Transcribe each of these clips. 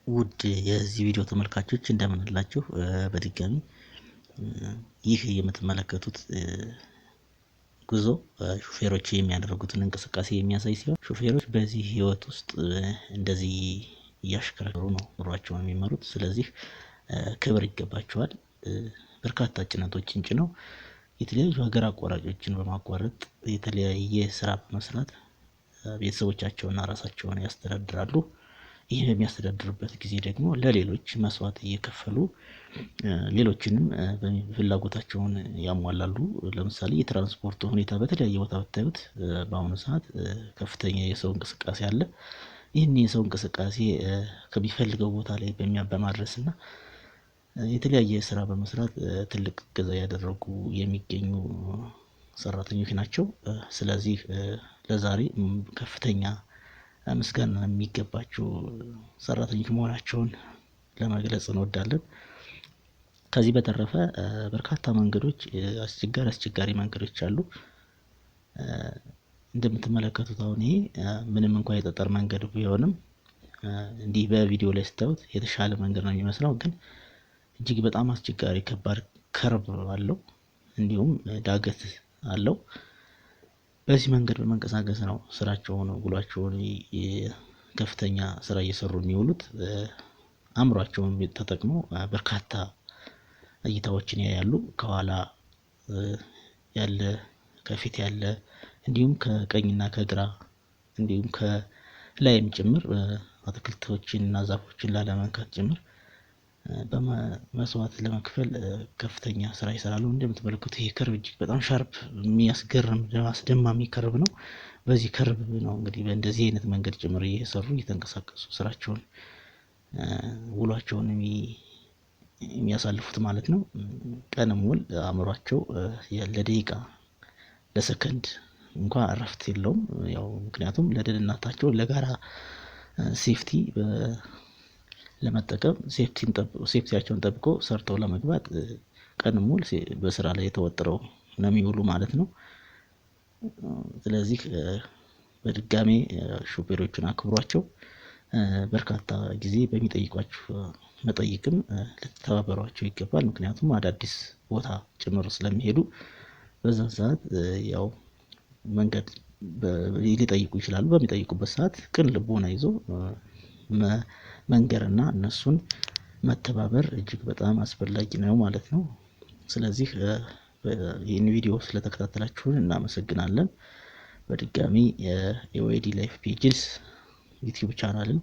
ውድ የዚህ ቪዲዮ ተመልካቾች እንደምን አላችሁ? በድጋሚ ይህ የምትመለከቱት ጉዞ ሹፌሮች የሚያደርጉትን እንቅስቃሴ የሚያሳይ ሲሆን ሹፌሮች በዚህ ህይወት ውስጥ እንደዚህ እያሽከረከሩ ነው ኑሯቸውን የሚመሩት። ስለዚህ ክብር ይገባቸዋል። በርካታ ጭነቶችን ጭነው የተለያዩ ሀገር አቋራጮችን በማቋረጥ የተለያየ ስራ በመስራት ቤተሰቦቻቸውና ራሳቸውን ያስተዳድራሉ። ይህ በሚያስተዳድሩበት ጊዜ ደግሞ ለሌሎች መስዋዕት እየከፈሉ ሌሎችንም ፍላጎታቸውን ያሟላሉ። ለምሳሌ የትራንስፖርት ሁኔታ በተለያየ ቦታ ብታዩት በአሁኑ ሰዓት ከፍተኛ የሰው እንቅስቃሴ አለ። ይህን የሰው እንቅስቃሴ ከሚፈልገው ቦታ ላይ በማድረስና የተለያየ ስራ በመስራት ትልቅ እገዛ ያደረጉ የሚገኙ ሰራተኞች ናቸው። ስለዚህ ለዛሬ ከፍተኛ ምስጋና የሚገባቸው ሰራተኞች መሆናቸውን ለመግለጽ እንወዳለን። ከዚህ በተረፈ በርካታ መንገዶች አስቸጋሪ መንገዶች አሉ። እንደምትመለከቱት አሁን ይሄ ምንም እንኳን የጠጠር መንገድ ቢሆንም እንዲህ በቪዲዮ ላይ ስታዩት የተሻለ መንገድ ነው የሚመስለው፣ ግን እጅግ በጣም አስቸጋሪ ከባድ ከርብ አለው፣ እንዲሁም ዳገት አለው። በዚህ መንገድ በመንቀሳቀስ ነው ስራቸውን ውሏቸውን ከፍተኛ ስራ እየሰሩ የሚውሉት። አእምሯቸውን ተጠቅመው በርካታ እይታዎችን ያያሉ። ከኋላ ያለ ከፊት ያለ እንዲሁም ከቀኝና ከግራ እንዲሁም ከላይም ጭምር አትክልቶችን እና ዛፎችን ላለመንካት ጭምር በመስዋዕት ለመክፈል ከፍተኛ ስራ ይሰራሉ። እንደምትመለከቱት ይሄ ከርብ እጅግ በጣም ሻርፕ የሚያስገርም አስደማሚ ከርብ ነው። በዚህ ከርብ ነው እንግዲህ በእንደዚህ አይነት መንገድ ጭምር እየሰሩ እየተንቀሳቀሱ ስራቸውን ውሏቸውን የሚያሳልፉት ማለት ነው። ቀንም ውል አእምሯቸው ለደቂቃ ለሰከንድ እንኳን እረፍት የለውም። ያው ምክንያቱም ለደህንነታቸው ለጋራ ሴፍቲ ለመጠቀም ሴፍቲያቸውን ጠብቆ ሰርተው ለመግባት ቀንም ሙሉ በስራ ላይ የተወጠረው ነው የሚውሉ ማለት ነው። ስለዚህ በድጋሜ ሹፌሮቹን አክብሯቸው። በርካታ ጊዜ በሚጠይቋችሁ መጠይቅም ልትተባበሯቸው ይገባል። ምክንያቱም አዳዲስ ቦታ ጭምር ስለሚሄዱ በዛን ሰዓት ያው መንገድ ሊጠይቁ ይችላሉ። በሚጠይቁበት ሰዓት ቅን ልቦና ይዞ መንገርና እነሱን መተባበር እጅግ በጣም አስፈላጊ ነው ማለት ነው። ስለዚህ ይህን ቪዲዮ ስለተከታተላችሁን እናመሰግናለን። በድጋሚ የኦኤዲ ላይፍ ፔጅስ ዩቲዩብ ቻናልን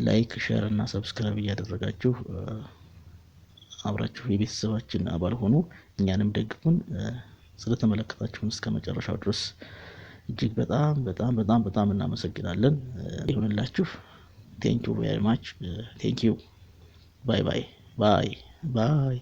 ላይክ፣ ሼር እና ሰብስክራይብ እያደረጋችሁ አብራችሁ የቤተሰባችን አባል ሆኑ። እኛንም ደግፉን። ስለተመለከታችሁን እስከመጨረሻው ድረስ እጅግ በጣም በጣም በጣም በጣም እናመሰግናለን። ይሁንላችሁ። ቴንኪው ቬሪ ማች። ቴንኪው። ባይ ባይ ባይ ባይ